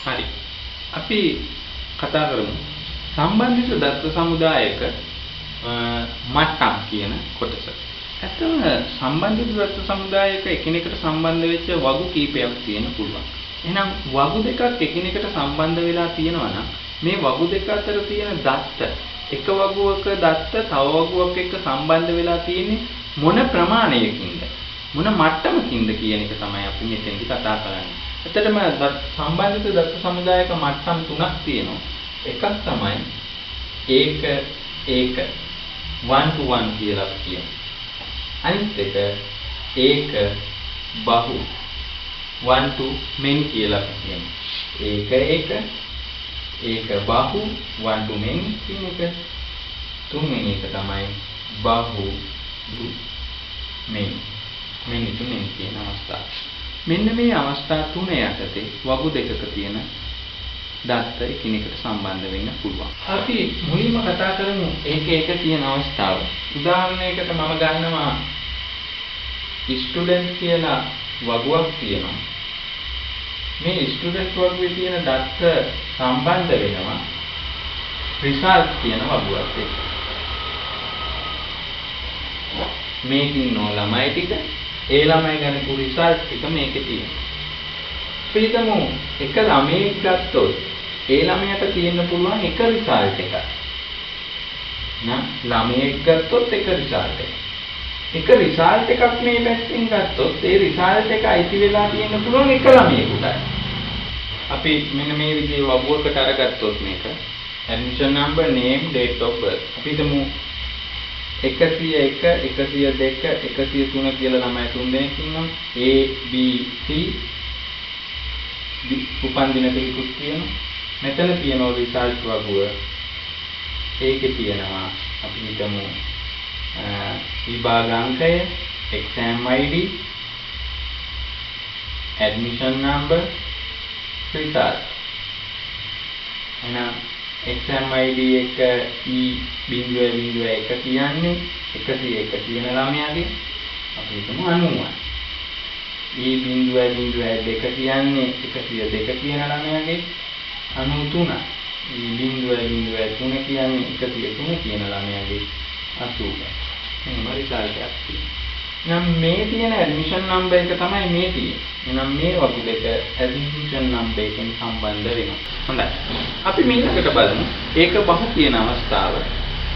හරි. අපි කතා කරමු සම්බන්ධිත දත්ත සමුදායක මට්ටම් කියන කොටස. ඇත්තම සම්බන්ධිත දත්ත සමුදායක එකිනෙකට සම්බන්ධ වෙච්ච වගු කීපයක් තියෙන පුළුවන්. එහෙනම් වගු දෙකක් එකිනෙකට සම්බන්ධ වෙලා තියෙනවා නම් මේ වගු දෙක අතර තියෙන දත්ත එක වගුවක දත්ත තව වගුවක් එක්ක සම්බන්ධ වෙලා තියෙන්නේ මොන ප්‍රමාණයකින්ද මොන මට්ටමකින්ද කියන එක තමයි අපි මෙතෙන්දි කතා කරන්නේ. ඇත්තටම සම්බන්ධිත දත්ත සමුදායක මට්ටම් තුනක් තියෙනවා. එකක් තමයි ඒක 1 to 1 කියලා කියනවා. අනිත් එක බහු 1 to many කියලා කියනවා. ඒක බහු 1 to many කියන එක. තුන්වෙනි එක තමයි බහු many to many කියන අවස්ථාව. මෙන්න මේ අවස්ථා තුන යටතේ වගු දෙකක තියෙන දත්ත එකිනෙකට සම්බන්ධ වෙන්න පුළුවන්. අපි මුලින්ම කතා කරමු ඒක කියන අවස්ථාව. උදාහරණයකට මම ගන්නවා ස්ටුඩන්ට් කියලා වගුවක් තියෙනවා. මේ ස්ටුඩන්ට් වගුවේ තියෙන දත්ත සම්බන්ධ වෙනවා රිසල්ට් කියන වගුවත් එක්ක. මේකින් නෝ ළමයි ටික ඒ ළමයි ගන්නපු රිසල්ට් ටික මේකේ තියෙනවා. පිටමු එක ළමයෙක් ගත්තොත් ඒ ළමයට තියෙන්න පුළුවන් එක රිසල්ට් එකක්. නම් ළමයෙක් ගත්තොත් එක රිසල්ට් එකක්. එක රිසල්ට් එකක් මේ පැත්තෙන් ගත්තොත් ඒ රිසල්ට් එක අයිති වෙලා තියෙන්න පුළුවන් එක ළමයෙකුටයි. අපි මෙන්න මේ විදිහේ වගුවකට අරගත්තොත් මේක admission number name date of birth. අපි හිතමු 101 102 103 කියලා ළමයි තුන් දෙනෙක් ඉන්නවා. A B C උපන්දින පිළිකුත් තියෙනවා. මෙතන තියෙනවා රිසල්ට් වගුව. ඒකේ තියෙනවා අපි හිතමු විභාග අංකය, exam ID, admission number, result. එහෙනම් exam ID එක E.01 කියන්නේ 101 කියන ළමයාගේ අපි හිතමු 90යි. E.02 කියන්නේ 102 කියන ළමයාගේ 93යි. E.03 කියන්නේ 103 කියන ළමයාගේ 80යි. එහෙනම් රිසල්ට් එකක් තියෙනවා. නම් මේ තියෙන ඇඩ්මිෂන් නම්බර් එක තමයි මේ තියෙන්නේ. එහෙනම් මේ වගේ දෙක ඇඩ්මිෂන් නම්බර් එකෙන් සම්බන්ධ වෙනවා. හොඳයි. අපි මේකට බලමු. ඒක බහු කියන අවස්ථාව.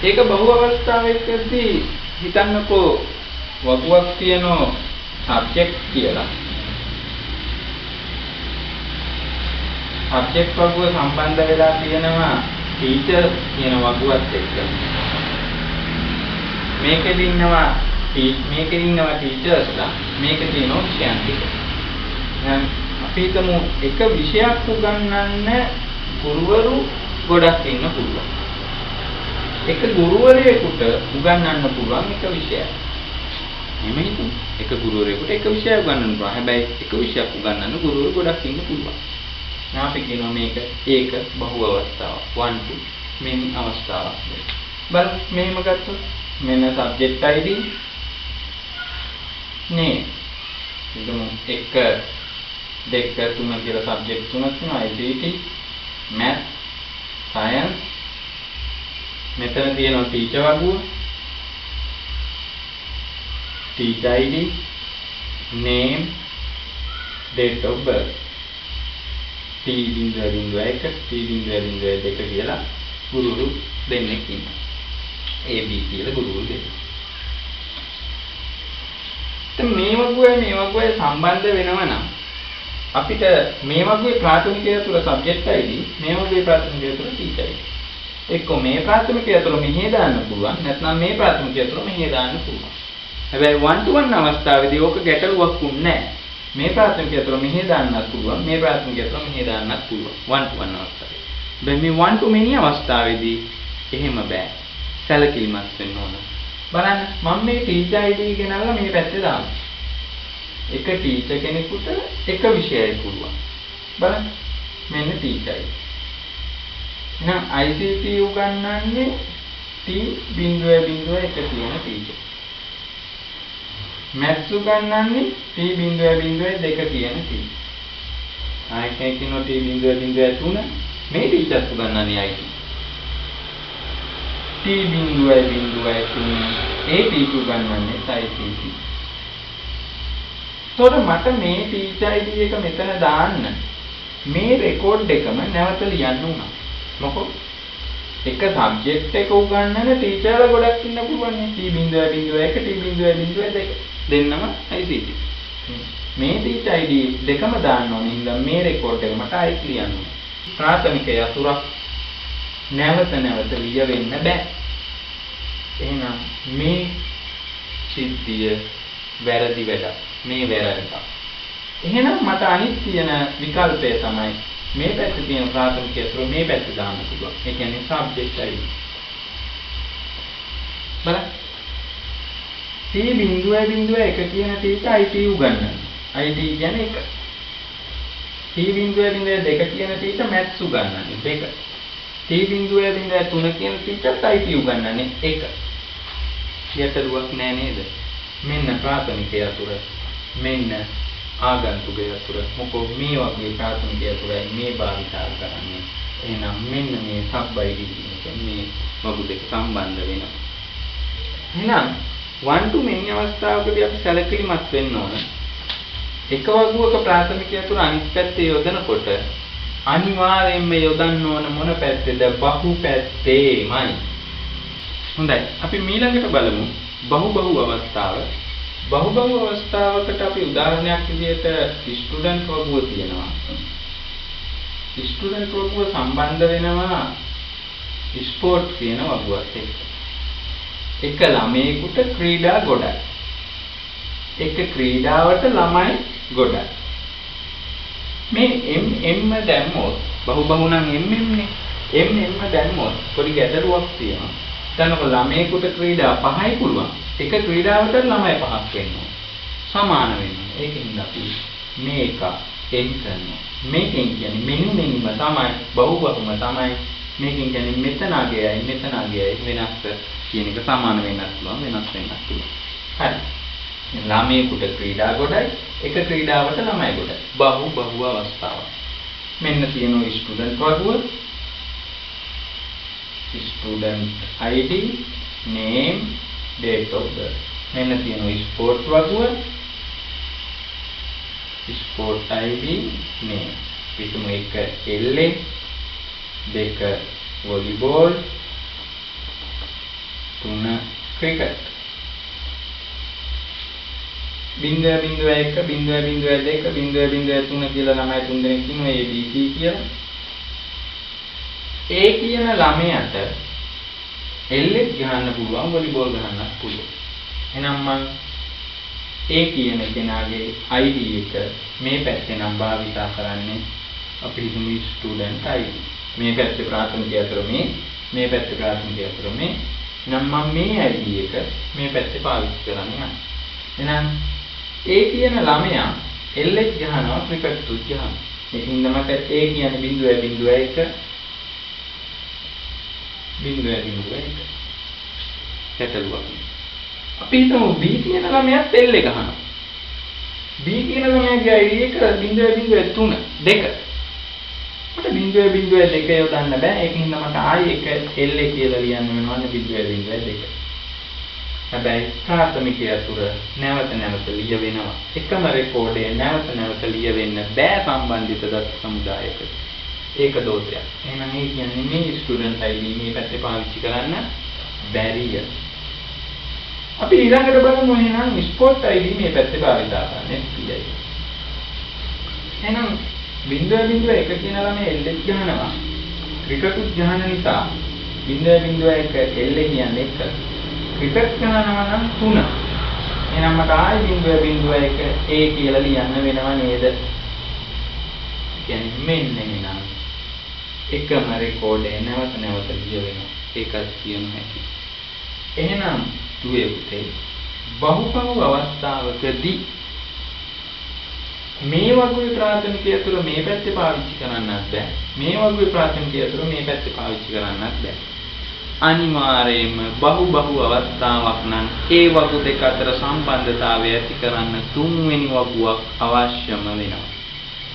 ඒක බහු අවස්ථාවකදී හිතන්නකෝ වගුවක් තියෙනවා සබ්ජෙක්ට් කියලා. සබ්ජෙක්ට් වගුව සම්බන්ධ වෙලා තියෙනවා ටීචර් කියන වගුවත් එක්ක. මේකෙදි ඉන්නවා ටීචර්ස්ලා මේකේ තියෙනවා විෂයන් ටික. දැන් අපි හිතමු එක විෂයක් උගන්වන්න ගුරුවරු ගොඩක් ඉන්න පුළුවන්. එක ගුරුවරයෙකුට උගන්වන්න පුළුවන් එක විෂයක්. එහෙම හිතමු. එක ගුරුවරයෙකුට එක විෂයක් උගන්වන්න පුළුවන්. හැබැයි එක විෂයක් උගන්වන්න ගුරුවරු ගොඩක් ඉන්න පුළුවන්. දැන් අපි කියනවා මේක ඒක බහු අවස්ථාවක්. 1 to many අවස්ථාවක්. බලන්න මෙහෙම ගත්තොත් මෙන්න subject ID නේ ඉතින් 1 2 3 කියලා subject තුනක් තියෙනවා ICT math science මෙතන තියෙනවා teacher වගුව teacher ID name date of birth T.01 T.02 කියලා ගුරුවරු දෙන්නෙක් ඉන්නවා AB කියලා ගුරුවරු දෙන්නෙක්. දැන් මේ වගුවේ සම්බන්ධ වෙනවා නම් අපිට මේ වගුවේ ප්‍රාථමිකය තුල සබ්ජෙක්ට් ID මේ වගුවේ ප්‍රාථමිකය තුල ටීචර් ID. එක්ක මේ ප්‍රාථමිකය තුල මෙහෙ දාන්න පුළුවන් නැත්නම් මේ ප්‍රාථමිකය තුල මෙහෙ දාන්න පුළුවන්. හැබැයි 1 to 1 අවස්ථාවේදී ඕක ගැටලුවක් වුන්නේ නැහැ. මේ ප්‍රාථමිකය තුල මෙහෙ දාන්නත් පුළුවන් මේ ප්‍රාථමිකය තුල මෙහෙ දාන්නත් පුළුවන් 1 to 1 අවස්ථාවේ. දැන් මේ 1 to many අවස්ථාවේදී එහෙම බෑ. සැලකිලිමත් වෙන්න ඕන. බලන්න මම මේ ටීචර් ID ගෙනල්ලා මේ පැත්තේ දානවා. එක ටීචර් කෙනෙකුට එක විෂයයි පුළුවන්. බලන්න මෙන්න ටීචර් ID. එහෙනම් ICT උගන්වන්නේ T.01 කියන ටීචර්. maths උගන්වන්නේ T.02 කියන ටීචර්. ආයෙත් කියනවා t.03 මේ ටීචර්ස් උගන්වන්නේ IT. t.03 ඒ ටීචර් උගන්වන්නේ ICT. තොර මට මේ ටීචර් ID එක මෙතන දාන්න මේ රෙකෝඩ් එකම නැවත ලියන්න උනා. මොකද එක සබ්ජෙක්ට් එක උගන්වන ටීචර්ලා ගොඩක් ඉන්න පුළුවන් නේ. t.01 t.02 දෙන්නම ICT. මේ ටීචර් ID දෙකම දාන්න ඕනේ. ඉතින් මේ රෙකෝඩ් එක මට ආයෙත් ලියන්න ඕනේ. ප්‍රාථමික යතුරක් නැවත ලියවෙන්න බෑ. එහෙනම් මේ සිද්ධිය වැරදි වැඩක්. මේ වැරද්දක්. එහෙනම් මට අනිත් තියෙන විකල්පය තමයි මේ පැත්තේ තියෙන ප්‍රාථමික යතුර මේ පැත්තේ දාන්න පුළුවන්. ඒ කියන්නේ සබ්ජෙක්ට් ID. බලන්න. t.01 කියන ටීචර් IT උගන්වනවා. IT කියන්නේ 1. t.02 කියන ටීචර් මැත්ස් උගන්වන්නේ 2. t.03 කියන ටීචර් IT උගන්වන්නේ 1. යතරුවක් නෑ නේද? මෙන්න ප්‍රාථමික යතුර. මෙන්න ආගන්තුක යතුර. මොකද මේ වගේ ප්‍රාථමික යතුරයි මේ භාවිතා කරන්නේ. එහෙනම් මෙන්න මේ සබ් ID මේ වගු දෙක සම්බන්ධ වෙනවා. එහෙනම් 1 to many අවස්ථාවකදී අපි සැලකිලිමත් වෙන්න ඕන. එක වගුවක ප්‍රාථමික යතුර අනිත් පැත්තේ යොදනකොට අනිවාර්යයෙන්ම යොදන්න ඕන මොන පැත්තේද? බහු පැත්තේමයි. හොඳයි. අපි ඊළඟට බලමු බහු අවස්ථාව. බහු අවස්ථාවකට අපි උදාහරණයක් විදිහට ස්ටුඩන්ට් වගුව තියෙනවා. ස්ටුඩන්ට් වගුව සම්බන්ධ වෙනවා ස්පෝර්ට් කියන වගුවත් එක්ක. එක ළමයෙකුට ක්‍රීඩා ගොඩයි. එක ක්‍රීඩාවට ළමයි ගොඩයි. මේ M දැම්මොත් බහු නම් M නේ. M දැම්මොත් පොඩි ගැටලුවක් තියෙනවා. දැන්ක ළමයෙකුට ක්‍රීඩා 5යි පුළුවන්. එක ක්‍රීඩාවකට ළමයි 5ක් වෙනවා. සමාන වෙනවා. ඒකෙන් අපි මේක එන් කරනවා. මේකෙන් කියන්නේ මෙන්නම තමයි බහුම තමයි. මේකෙන් කියන්නේ මෙතන අගයයි වෙනස් කියන එක සමාන වෙන්නත් පුළුවන් වෙනස් වෙන්නත් පුළුවන්. හරි. ළමයෙකුට ක්‍රීඩා ගොඩයි එක ක්‍රීඩාවට ළමයි ගොඩයි. බහු අවස්ථාවක්. මෙන්න තියෙනවා ස්ටුඩන්ට් වගුව. Student ID, name, date of birth. මෙන්න තියෙනවා ස්පෝර්ට් වගුව. Sport ID, name. පිටුම 1 LA, 2 වොලිබෝල්, 3 ක්‍රිකට්. 0.1 0.2 0.3 කියලා ළමයි 3 දෙනෙක් ඉන්නවා ABC කියලා. ඒ කියන ළමයාට එල්ලෙත් ගහන්න පුළුවන් වොලිබෝල් ගහන්නත් පුළුවන්. එහෙනම් මම ඒ කියන කෙනාගේ ID එක මේ පැත්තේ නම් භාවිතා කරන්නේ අපි හිතමු ස්ටුඩන්ට් ID. මේ පැත්තේ ප්‍රාථමික යතුර මේ පැත්තේ ප්‍රාථමික යතුර මේ. නම් මම මේ ID එක මේ පැත්තේ පාවිච්චි කරන්නේ. එහෙනම් ඒ කියන ළමයා එල්ලෙත් ගහනවා ක්‍රිකට් උත් ගහනවා. මේකින් තමයි ඒ කියන්නේ 0.1 ගැටලුවක්. අපි හිතමු B කියන ළමයාත් එල් එක ගහනවා. B කියන ළමයාගේ ID එක 0.3 2. මට 0.2 යොදන්න බෑ. ඒකින් මට ආයෙ එක එල් එක කියලා ලියන්න වෙනවා 0.2. හැබැයි ප්‍රාථමික යතුර නැවත ලියවෙනවා. එකම රෙකෝඩය නැවත ලියවෙන්න බෑ සම්බන්ධිත දත් සමුදායකට. ඒක දෝෂයක්. එහෙනම් ඒ කියන්නේ මේ ස්ටුඩන්ට් ID මේ පැත්තේ පාවිච්චි කරන්න බැරිය. අපි ඊළඟට බලමු එහෙනම් ස්පෝර්ට් ID මේ පැත්තේ භාවිතා කරන්නේ SPI. එහෙනම් 0.1 කියන ළමයා LS ගහනවා. ක්‍රිකට් ගහන නිසා 0.1 L කියන්නේ 1. ක්‍රිකට් ගහනවා නම් 3. එහෙනම් මට ආයෙ 0.1 A කියලා ලියන්න වෙනව නේද? කියන්නේ මෙන්න එහෙනම් එකම රෙකෝඩේ නැවත ලියවෙනවා. ඒකත් කියමු හැටි. එහෙනම් දුවේ පුතේ බහු අවස්ථාවකදී මේ වගේ ප්‍රාථමික යතුර මේ පැත්තේ පාවිච්චි කරන්නත් බෑ. මේ වගේ ප්‍රාථමික යතුර මේ පැත්තේ පාවිච්චි කරන්නත් බෑ. අනිවාර්යයෙන්ම බහු අවස්ථාවක් නම් ඒ වගු දෙක අතර සම්බන්ධතාවය ඇති කරන්න තුන්වෙනි වගුවක් අවශ්‍යම වෙනවා.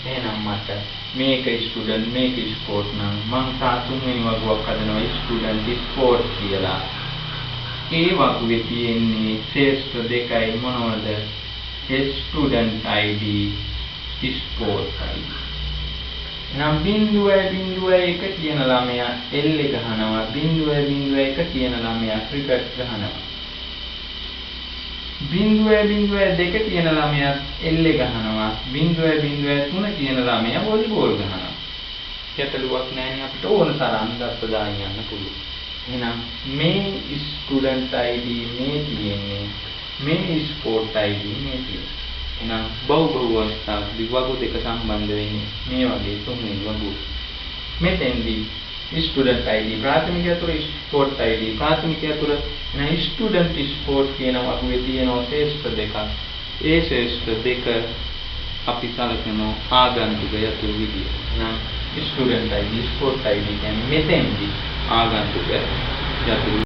එහෙනම් මට මේක ස්ටුඩන්ට් මේක ස්පෝර්ට් නම් මං තා තුන්වෙනි වගුවක් හදනවා ස්ටුඩන්ට් ස්පෝර්ට් කියලා. ඒ වගුවේ තියෙන්නේ ශේෂ්ඨ දෙකයි මොනවද? Student ID sport ID. නම් 0.01 කියන ළමයා L ගහනවා 0.01 කියන ළමයා ක්‍රිකට් ගහනවා 0.02 කියන ළමයා L ගහනවා 0.03 කියන ළමයා වොලිබෝල් ගහනවා. ගැටලුවක් නැහැ නේ අපිට ඕන තරම් දත්ත දාගෙන යන්න පුළුවන්. එහෙනම් මේ ස්ටුඩන්ට් ID මේ තියෙන්නේ මේ ස්පෝර්ට් ID මේ තියෙන්නේ. එහෙනම් බහුබහුව අවස්ථාවකදී වගු දෙක සම්බන්ධ වෙන්නේ මේ වගේ තුන්වෙනි වගුව. මෙතෙන්දී ස්ටුඩන්ට් ID ප්‍රාථමික අතුර ස්පෝර්ට් ID ප්‍රාථමික අතුර එහෙනම් ස්ටුඩන්ට් ස්පෝර්ට් කියන වගුවේ තියෙන ශේෂ්ඨ දෙකක්. ඒ ශේෂ්ඨ දෙක අපි සලකන ආගන්තුක යතුරු විදිය. එහෙනම් ස්ටුඩන්ට් ID ස්පෝර්ට් ID කියන්නේ මෙතෙන්දී ආගන්තුක යතුරු